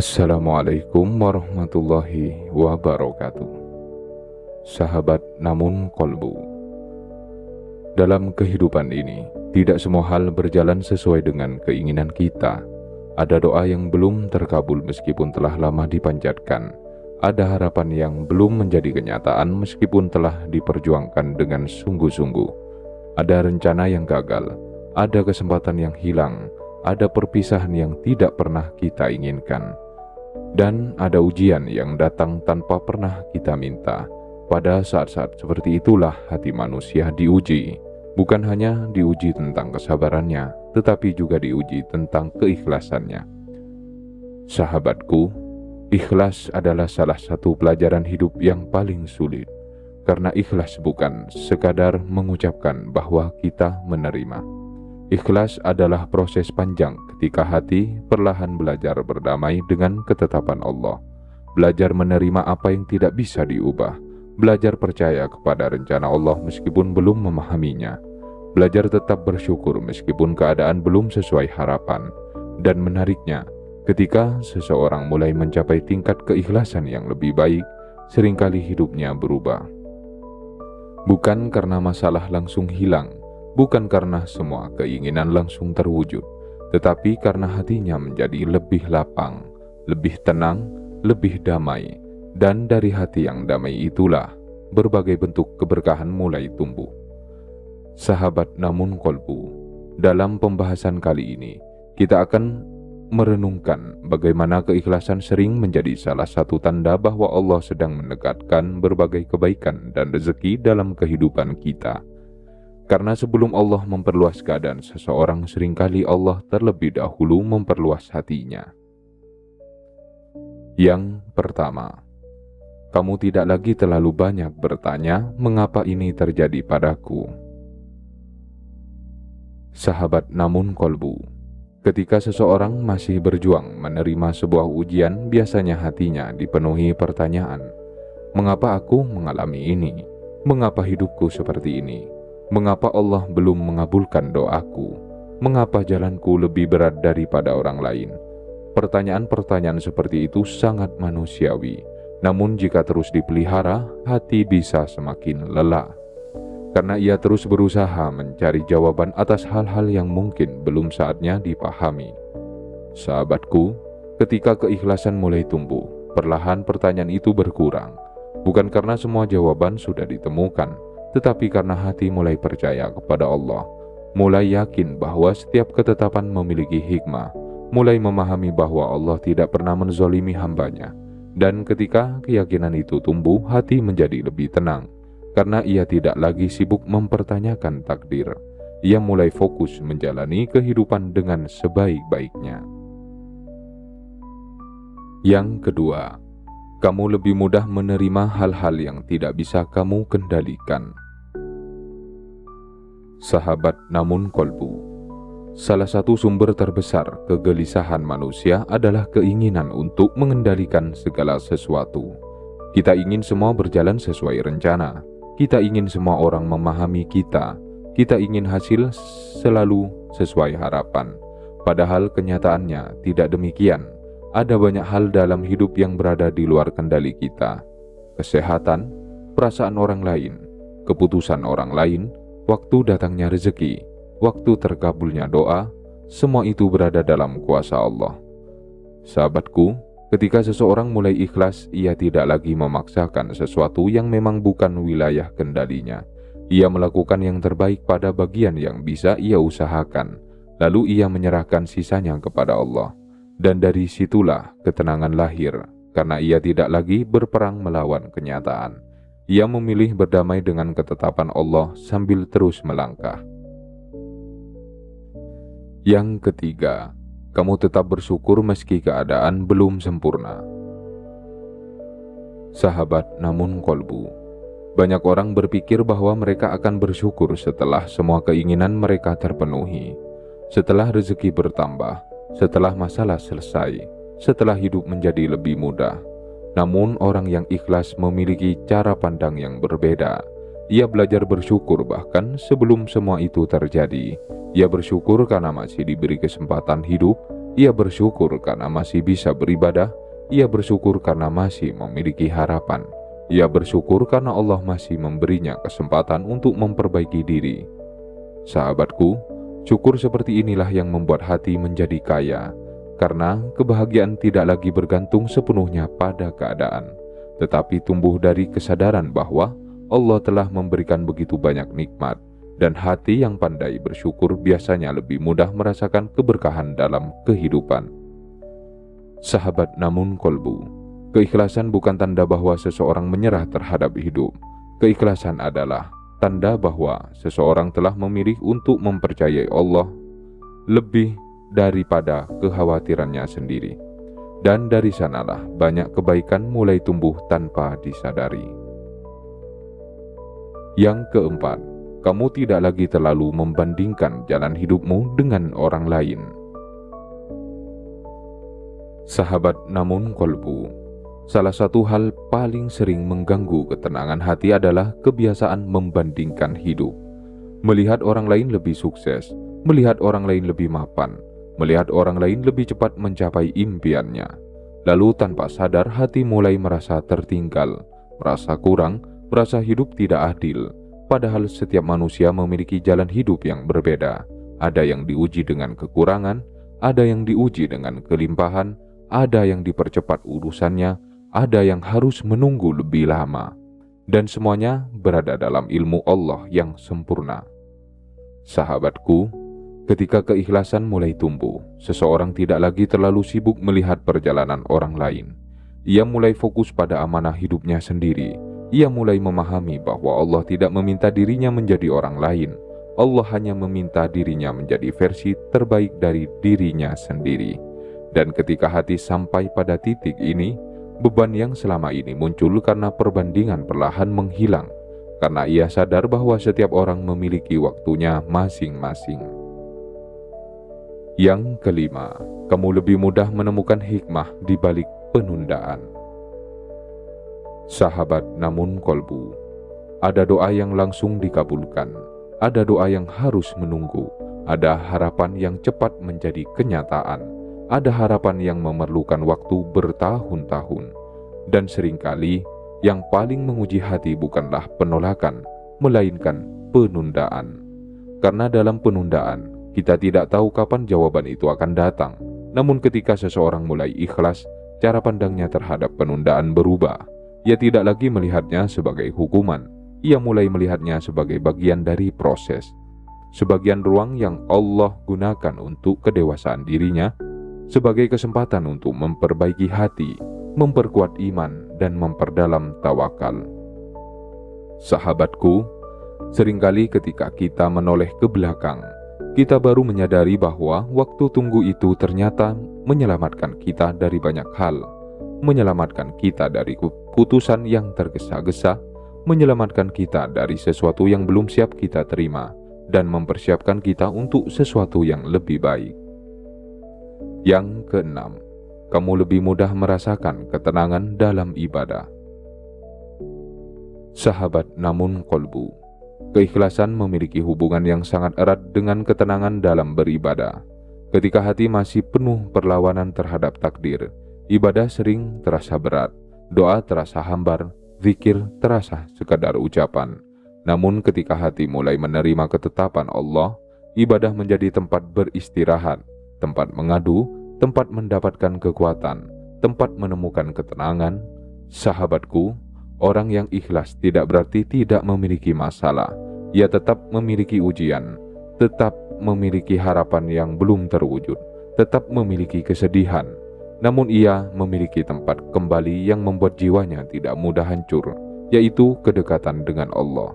Assalamualaikum warahmatullahi wabarakatuh. Sahabat namun kolbu, dalam kehidupan ini tidak semua hal berjalan sesuai dengan keinginan kita. Ada doa yang belum terkabul meskipun telah lama dipanjatkan. Ada harapan yang belum menjadi kenyataan meskipun telah diperjuangkan dengan sungguh-sungguh. Ada rencana yang gagal, ada kesempatan yang hilang, ada perpisahan yang tidak pernah kita inginkan, dan ada ujian yang datang tanpa pernah kita minta. Pada saat-saat seperti itulah hati manusia diuji. Bukan hanya diuji tentang kesabarannya, tetapi juga diuji tentang keikhlasannya. Sahabatku, ikhlas adalah salah satu pelajaran hidup yang paling sulit. Karena ikhlas bukan sekadar mengucapkan bahwa kita menerima. Ikhlas adalah proses panjang ketika hati perlahan belajar berdamai dengan ketetapan Allah. Belajar menerima apa yang tidak bisa diubah. Belajar percaya kepada rencana Allah meskipun belum memahaminya. Belajar tetap bersyukur meskipun keadaan belum sesuai harapan. Dan menariknya, ketika seseorang mulai mencapai tingkat keikhlasan yang lebih baik, seringkali hidupnya berubah. Bukan karena masalah langsung hilang, bukan karena semua keinginan langsung terwujud, tetapi karena hatinya menjadi lebih lapang, lebih tenang, lebih damai. Dan dari hati yang damai itulah berbagai bentuk keberkahan mulai tumbuh. Sahabat namun kolbu, dalam pembahasan kali ini kita akan merenungkan bagaimana keikhlasan sering menjadi salah satu tanda bahwa Allah sedang mendekatkan berbagai kebaikan dan rezeki dalam kehidupan kita. Karena sebelum Allah memperluas keadaan seseorang, seringkali Allah terlebih dahulu memperluas hatinya. Yang pertama, kamu tidak lagi terlalu banyak bertanya, mengapa ini terjadi padaku? Sahabat namun kolbu, ketika seseorang masih berjuang menerima sebuah ujian, biasanya hatinya dipenuhi pertanyaan. Mengapa aku mengalami ini? Mengapa hidupku seperti ini? Mengapa Allah belum mengabulkan doaku? Mengapa jalanku lebih berat daripada orang lain? Pertanyaan-pertanyaan seperti itu sangat manusiawi. Namun jika terus dipelihara, hati bisa semakin lelah. Karena ia terus berusaha mencari jawaban atas hal-hal yang mungkin belum saatnya dipahami. Sahabatku, ketika keikhlasan mulai tumbuh, perlahan pertanyaan itu berkurang. Bukan karena semua jawaban sudah ditemukan, tetapi karena hati mulai percaya kepada Allah, mulai yakin bahwa setiap ketetapan memiliki hikmah, mulai memahami bahwa Allah tidak pernah menzolimi hambanya. Dan ketika keyakinan itu tumbuh, hati menjadi lebih tenang, karena ia tidak lagi sibuk mempertanyakan takdir. Ia mulai fokus menjalani kehidupan dengan sebaik-baiknya. Yang kedua, kamu lebih mudah menerima hal-hal yang tidak bisa kamu kendalikan. Sahabat namun kolbu, salah satu sumber terbesar kegelisahan manusia adalah keinginan untuk mengendalikan segala sesuatu. Kita ingin semua berjalan sesuai rencana. Kita ingin semua orang memahami kita. Kita ingin hasil selalu sesuai harapan. Padahal kenyataannya tidak demikian. Ada banyak hal dalam hidup yang berada di luar kendali kita. Kesehatan, perasaan orang lain, keputusan orang lain, waktu datangnya rezeki, waktu terkabulnya doa, semua itu berada dalam kuasa Allah. Sahabatku, ketika seseorang mulai ikhlas, ia tidak lagi memaksakan sesuatu yang memang bukan wilayah kendalinya. Ia melakukan yang terbaik pada bagian yang bisa ia usahakan, lalu ia menyerahkan sisanya kepada Allah. Dan dari situlah ketenangan lahir, karena ia tidak lagi berperang melawan kenyataan. Ia memilih berdamai dengan ketetapan Allah sambil terus melangkah. Yang ketiga, kamu tetap bersyukur meski keadaan belum sempurna. Sahabat namun kolbu, banyak orang berpikir bahwa mereka akan bersyukur setelah semua keinginan mereka terpenuhi, setelah rezeki bertambah, setelah masalah selesai, setelah hidup menjadi lebih mudah. Namun orang yang ikhlas memiliki cara pandang yang berbeda. Ia belajar bersyukur bahkan sebelum semua itu terjadi. Ia bersyukur karena masih diberi kesempatan hidup, Ia bersyukur karena masih bisa beribadah. Ia bersyukur karena masih memiliki harapan. Ia bersyukur karena Allah masih memberinya kesempatan untuk memperbaiki diri. Sahabatku, syukur seperti inilah yang membuat hati menjadi kaya, karena kebahagiaan tidak lagi bergantung sepenuhnya pada keadaan, tetapi tumbuh dari kesadaran bahwa Allah telah memberikan begitu banyak nikmat, dan hati yang pandai bersyukur biasanya lebih mudah merasakan keberkahan dalam kehidupan. Sahabat namun kolbu, keikhlasan bukan tanda bahwa seseorang menyerah terhadap hidup. Keikhlasan adalah tanda bahwa seseorang telah memilih untuk mempercayai Allah lebih daripada kekhawatirannya sendiri. Dan dari sanalah banyak kebaikan mulai tumbuh tanpa disadari. Yang keempat, kamu tidak lagi terlalu membandingkan jalan hidupmu dengan orang lain. Sahabat namun kolbu, salah satu hal paling sering mengganggu ketenangan hati adalah kebiasaan membandingkan hidup. Melihat orang lain lebih sukses, melihat orang lain lebih mapan, melihat orang lain lebih cepat mencapai impiannya. Lalu tanpa sadar hati mulai merasa tertinggal, merasa kurang, merasa hidup tidak adil. Padahal setiap manusia memiliki jalan hidup yang berbeda. Ada yang diuji dengan kekurangan, ada yang diuji dengan kelimpahan, ada yang dipercepat urusannya, ada yang harus menunggu lebih lama. Dan semuanya berada dalam ilmu Allah yang sempurna. Sahabatku, ketika keikhlasan mulai tumbuh, seseorang tidak lagi terlalu sibuk melihat perjalanan orang lain. Ia mulai fokus pada amanah hidupnya sendiri. Ia mulai memahami bahwa Allah tidak meminta dirinya menjadi orang lain. Allah hanya meminta dirinya menjadi versi terbaik dari dirinya sendiri. Dan ketika hati sampai pada titik ini, beban yang selama ini muncul karena perbandingan perlahan menghilang. Karena ia sadar bahwa setiap orang memiliki waktunya masing-masing. Yang kelima, kamu lebih mudah menemukan hikmah di balik penundaan. Sahabat namun kolbu, ada doa yang langsung dikabulkan, ada doa yang harus menunggu, ada harapan yang cepat menjadi kenyataan, ada harapan yang memerlukan waktu bertahun-tahun. Dan seringkali yang paling menguji hati bukanlah penolakan, melainkan penundaan. Karena dalam penundaan, kita tidak tahu kapan jawaban itu akan datang. Namun ketika seseorang mulai ikhlas, cara pandangnya terhadap penundaan berubah. Ia tidak lagi melihatnya sebagai hukuman. Ia mulai melihatnya sebagai bagian dari proses. Sebagian ruang yang Allah gunakan untuk kedewasaan dirinya, sebagai kesempatan untuk memperbaiki hati, memperkuat iman, dan memperdalam tawakal. Sahabatku, seringkali ketika kita menoleh ke belakang, kita baru menyadari bahwa waktu tunggu itu ternyata menyelamatkan kita dari banyak hal, menyelamatkan kita dari keputusan yang tergesa-gesa, menyelamatkan kita dari sesuatu yang belum siap kita terima, dan mempersiapkan kita untuk sesuatu yang lebih baik. Yang keenam, kamu lebih mudah merasakan ketenangan dalam ibadah. Sahabat namun kolbu, keikhlasan memiliki hubungan yang sangat erat dengan ketenangan dalam beribadah. Ketika hati masih penuh perlawanan terhadap takdir, ibadah sering terasa berat, doa terasa hambar, zikir terasa sekadar ucapan. Namun ketika hati mulai menerima ketetapan Allah, ibadah menjadi tempat beristirahat, tempat mengadu, tempat mendapatkan kekuatan, tempat menemukan ketenangan. Sahabatku, orang yang ikhlas tidak berarti tidak memiliki masalah. Ia tetap memiliki ujian, tetap memiliki harapan yang belum terwujud, tetap memiliki kesedihan. Namun ia memiliki tempat kembali yang membuat jiwanya tidak mudah hancur, yaitu kedekatan dengan Allah.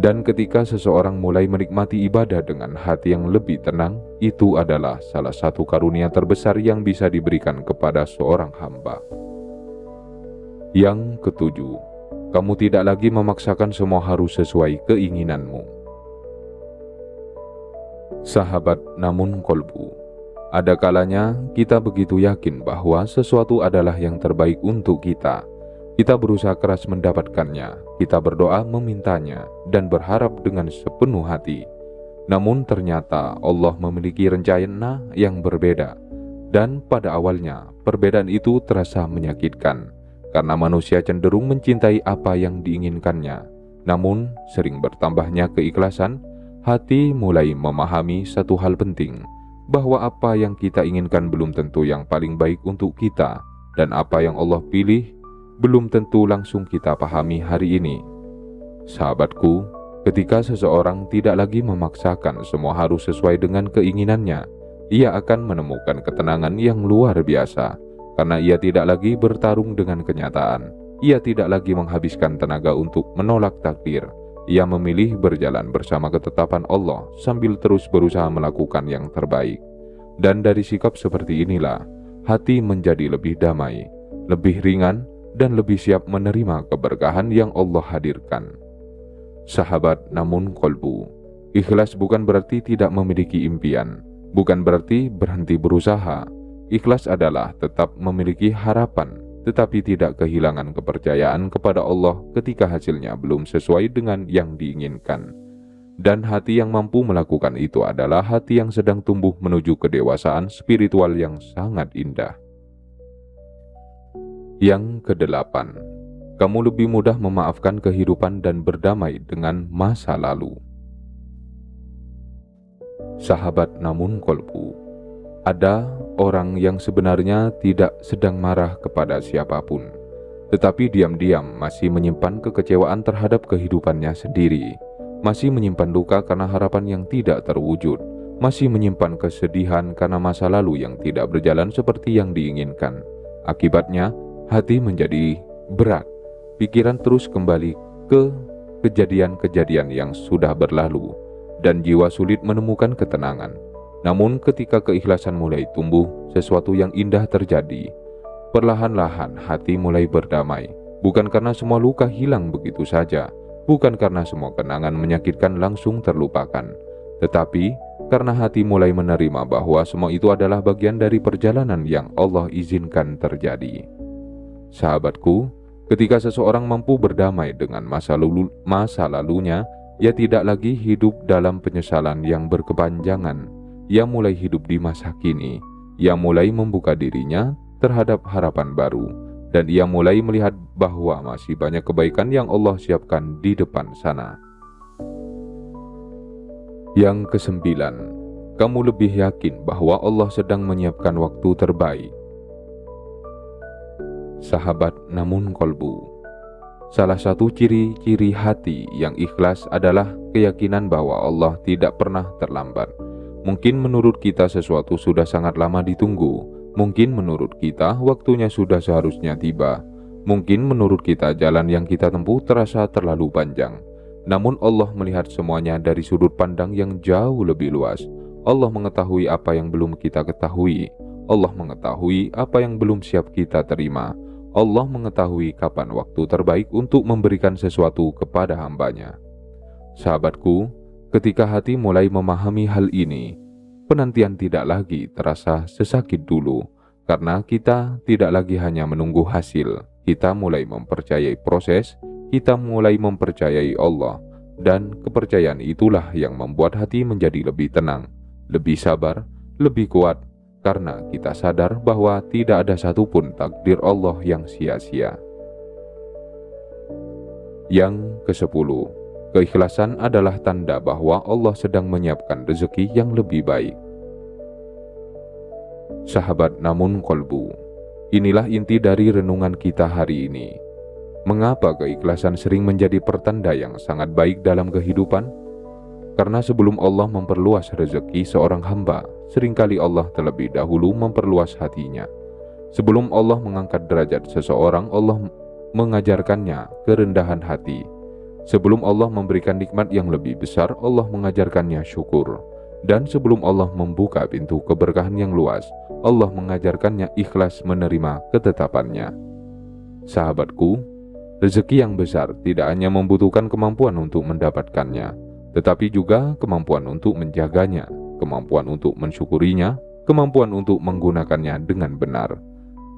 Dan ketika seseorang mulai menikmati ibadah dengan hati yang lebih tenang, itu adalah salah satu karunia terbesar yang bisa diberikan kepada seorang hamba. Yang ketujuh, kamu tidak lagi memaksakan semua harus sesuai keinginanmu. Sahabat namun kolbu, ada kalanya kita begitu yakin bahwa sesuatu adalah yang terbaik untuk kita. Kita berusaha keras mendapatkannya, kita berdoa memintanya, dan berharap dengan sepenuh hati. Namun ternyata Allah memiliki rencana yang berbeda. Dan pada awalnya, perbedaan itu terasa menyakitkan, karena manusia cenderung mencintai apa yang diinginkannya. Namun, sering bertambahnya keikhlasan, hati mulai memahami satu hal penting, bahwa apa yang kita inginkan belum tentu yang paling baik untuk kita, dan apa yang Allah pilih belum tentu langsung kita pahami hari ini. Sahabatku, ketika seseorang tidak lagi memaksakan semua harus sesuai dengan keinginannya, ia akan menemukan ketenangan yang luar biasa, karena ia tidak lagi bertarung dengan kenyataan. Ia tidak lagi menghabiskan tenaga untuk menolak takdir. Ia memilih berjalan bersama ketetapan Allah sambil terus berusaha melakukan yang terbaik. Dan dari sikap seperti inilah, hati menjadi lebih damai, lebih ringan, dan lebih siap menerima keberkahan yang Allah hadirkan. Sahabat namun kolbu, ikhlas bukan berarti tidak memiliki impian, bukan berarti berhenti berusaha. Ikhlas adalah tetap memiliki harapan, tetapi tidak kehilangan kepercayaan kepada Allah ketika hasilnya belum sesuai dengan yang diinginkan. Dan hati yang mampu melakukan itu adalah hati yang sedang tumbuh menuju kedewasaan spiritual yang sangat indah. Yang kedelapan, kamu lebih mudah memaafkan kehidupan dan berdamai dengan masa lalu. Sahabat namun kolbu, ada orang yang sebenarnya tidak sedang marah kepada siapapun, tetapi diam-diam masih menyimpan kekecewaan terhadap kehidupannya sendiri, masih menyimpan luka karena harapan yang tidak terwujud, masih menyimpan kesedihan karena masa lalu yang tidak berjalan seperti yang diinginkan. Akibatnya, hati menjadi berat, pikiran terus kembali ke kejadian-kejadian yang sudah berlalu, dan jiwa sulit menemukan ketenangan. Namun ketika keikhlasan mulai tumbuh, sesuatu yang indah terjadi. Perlahan-lahan hati mulai berdamai, bukan karena semua luka hilang begitu saja, bukan karena semua kenangan menyakitkan langsung terlupakan, tetapi karena hati mulai menerima bahwa semua itu adalah bagian dari perjalanan yang Allah izinkan terjadi. Sahabatku, ketika seseorang mampu berdamai dengan masa lalunya, ia tidak lagi hidup dalam penyesalan yang berkepanjangan. Ia mulai hidup di masa kini. Ia mulai membuka dirinya terhadap harapan baru, dan ia mulai melihat bahwa masih banyak kebaikan yang Allah siapkan di depan sana. Yang kesembilan, kamu lebih yakin bahwa Allah sedang menyiapkan waktu terbaik. Sahabat namun kolbu, salah satu ciri-ciri hati yang ikhlas adalah keyakinan bahwa Allah tidak pernah terlambat. Mungkin menurut kita sesuatu sudah sangat lama ditunggu, mungkin menurut kita waktunya sudah seharusnya tiba, mungkin menurut kita jalan yang kita tempuh terasa terlalu panjang. Namun Allah melihat semuanya dari sudut pandang yang jauh lebih luas. Allah mengetahui apa yang belum kita ketahui. Allah mengetahui apa yang belum siap kita terima. Allah mengetahui kapan waktu terbaik untuk memberikan sesuatu kepada hambanya. Sahabatku, ketika hati mulai memahami hal ini, penantian tidak lagi terasa sesakit dulu, karena kita tidak lagi hanya menunggu hasil. Kita mulai mempercayai proses, kita mulai mempercayai Allah, dan kepercayaan itulah yang membuat hati menjadi lebih tenang, lebih sabar, lebih kuat, karena kita sadar bahwa tidak ada satupun takdir Allah yang sia-sia. Yang ke-10, keikhlasan adalah tanda bahwa Allah sedang menyiapkan rezeki yang lebih baik. Sahabat namun kolbu, inilah inti dari renungan kita hari ini. Mengapa keikhlasan sering menjadi pertanda yang sangat baik dalam kehidupan? Karena sebelum Allah memperluas rezeki seorang hamba, seringkali Allah terlebih dahulu memperluas hatinya. Sebelum Allah mengangkat derajat seseorang, Allah mengajarkannya kerendahan hati. Sebelum Allah memberikan nikmat yang lebih besar, Allah mengajarkannya syukur. Dan sebelum Allah membuka pintu keberkahan yang luas, Allah mengajarkannya ikhlas menerima ketetapannya. Sahabatku, rezeki yang besar tidak hanya membutuhkan kemampuan untuk mendapatkannya, tetapi juga kemampuan untuk menjaganya, kemampuan untuk mensyukurinya, kemampuan untuk menggunakannya dengan benar.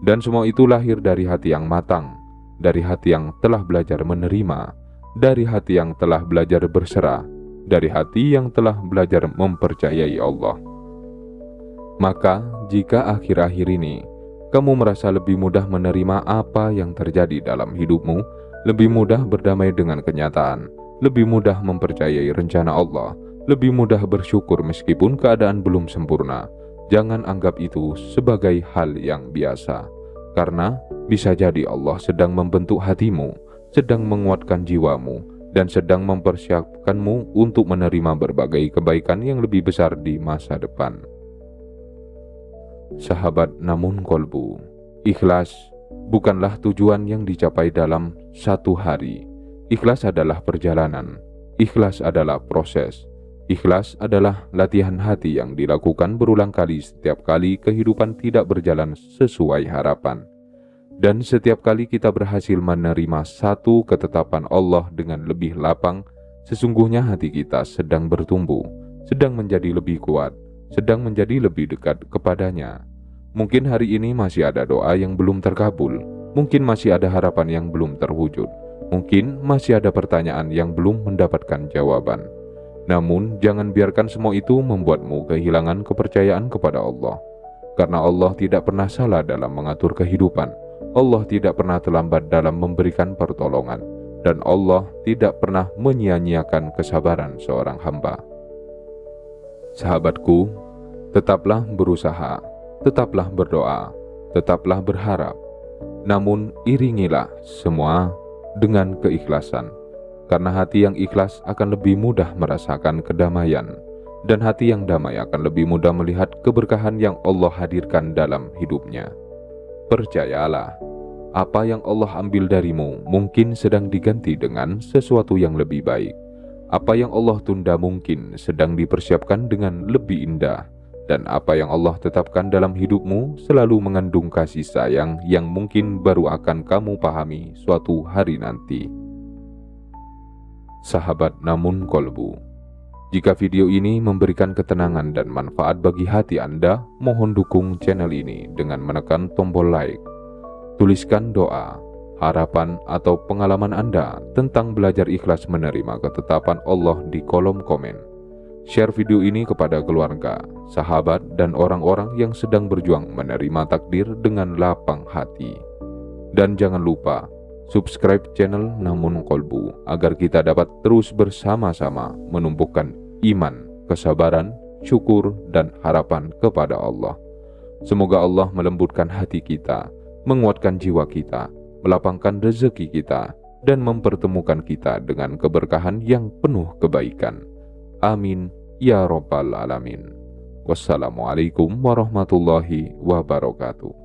Dan semua itu lahir dari hati yang matang, dari hati yang telah belajar menerima, dari hati yang telah belajar berserah, dari hati yang telah belajar mempercayai Allah. Maka, jika akhir-akhir ini kamu merasa lebih mudah menerima apa yang terjadi dalam hidupmu, lebih mudah berdamai dengan kenyataan, lebih mudah mempercayai rencana Allah, lebih mudah bersyukur meskipun keadaan belum sempurna, jangan anggap itu sebagai hal yang biasa. Karena bisa jadi Allah sedang membentuk hatimu, sedang menguatkan jiwamu, dan sedang mempersiapkanmu untuk menerima berbagai kebaikan yang lebih besar di masa depan. Sahabat namun kolbu, ikhlas bukanlah tujuan yang dicapai dalam satu hari. Ikhlas adalah perjalanan, ikhlas adalah proses, ikhlas adalah latihan hati yang dilakukan berulang kali setiap kali kehidupan tidak berjalan sesuai harapan. Dan setiap kali kita berhasil menerima satu ketetapan Allah dengan lebih lapang, sesungguhnya hati kita sedang bertumbuh, sedang menjadi lebih kuat, sedang menjadi lebih dekat kepadanya. Mungkin hari ini masih ada doa yang belum terkabul, mungkin masih ada harapan yang belum terwujud, mungkin masih ada pertanyaan yang belum mendapatkan jawaban. Namun jangan biarkan semua itu membuatmu kehilangan kepercayaan kepada Allah. Karena Allah tidak pernah salah dalam mengatur kehidupan, Allah tidak pernah terlambat dalam memberikan pertolongan, dan Allah tidak pernah menyia-nyiakan kesabaran seorang hamba. Sahabatku, tetaplah berusaha, tetaplah berdoa, tetaplah berharap. Namun iringilah semua dengan keikhlasan, karena hati yang ikhlas akan lebih mudah merasakan kedamaian, dan hati yang damai akan lebih mudah melihat keberkahan yang Allah hadirkan dalam hidupnya. Percayalah, apa yang Allah ambil darimu mungkin sedang diganti dengan sesuatu yang lebih baik. Apa yang Allah tunda mungkin sedang dipersiapkan dengan lebih indah. Dan apa yang Allah tetapkan dalam hidupmu selalu mengandung kasih sayang yang mungkin baru akan kamu pahami suatu hari nanti. Sahabat namun kolbu, jika video ini memberikan ketenangan dan manfaat bagi hati Anda, mohon dukung channel ini dengan menekan tombol like. Tuliskan doa, harapan, atau pengalaman Anda tentang belajar ikhlas menerima ketetapan Allah di kolom komen. Share video ini kepada keluarga, sahabat, dan orang-orang yang sedang berjuang menerima takdir dengan lapang hati. Dan jangan lupa, subscribe channel Namun Kolbu agar kita dapat terus bersama-sama menumbuhkan iman, kesabaran, syukur, dan harapan kepada Allah. Semoga Allah melembutkan hati kita, menguatkan jiwa kita, melapangkan rezeki kita, dan mempertemukan kita dengan keberkahan yang penuh kebaikan. Amin ya Rabbal Alamin. Wassalamualaikum warahmatullahi wabarakatuh.